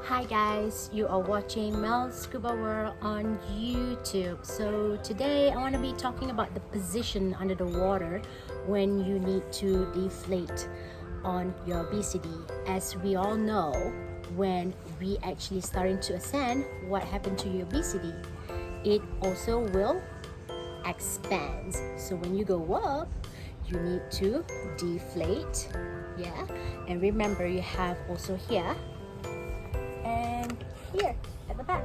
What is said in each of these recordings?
Hi guys, you are watching Mel Scuba World on YouTube. So today I want to be talking about the position under the water when you need to deflate on your BCD. As we all know, when we actually starting to ascend, what happened to your BCD? It also will expand. So when you go up, you need to deflate. Yeah, and remember you have also here and here at the back.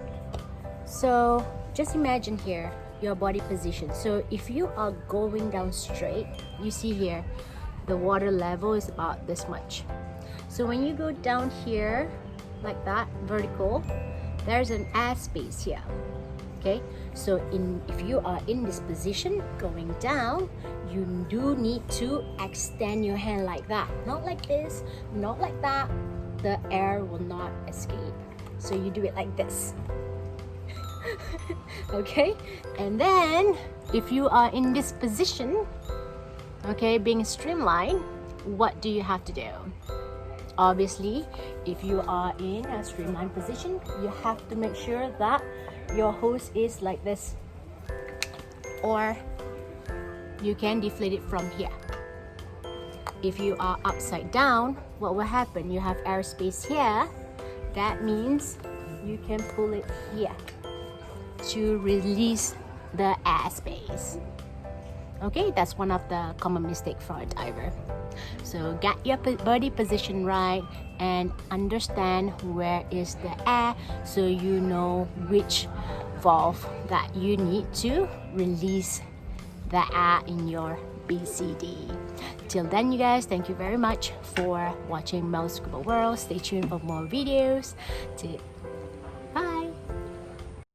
So just imagine here your body position. So if you are going down straight, you see here the water level is about this much. So when you go down here like that, vertical, there's an air space here. Okay, so if you are in this position going down, you do need to extend your hand like that, not like this, not like that. The air will not escape, so you do it like this. Okay, and then if you are in this position, okay, being streamlined, what do you have to do? Obviously, if you are in a streamlined position, you have to make sure that your hose is like this, or you can deflate it from here. If you are upside down, what will happen? You have airspace here. That means you can pull it here to release the airspace. Okay, that's one of the common mistakes for a diver. So get your body position right and understand where is the air, so you know which valve that you need to release the air in your BCD. Till then, you guys, thank you very much for watching Mel Scuba World. Stay tuned for more videos.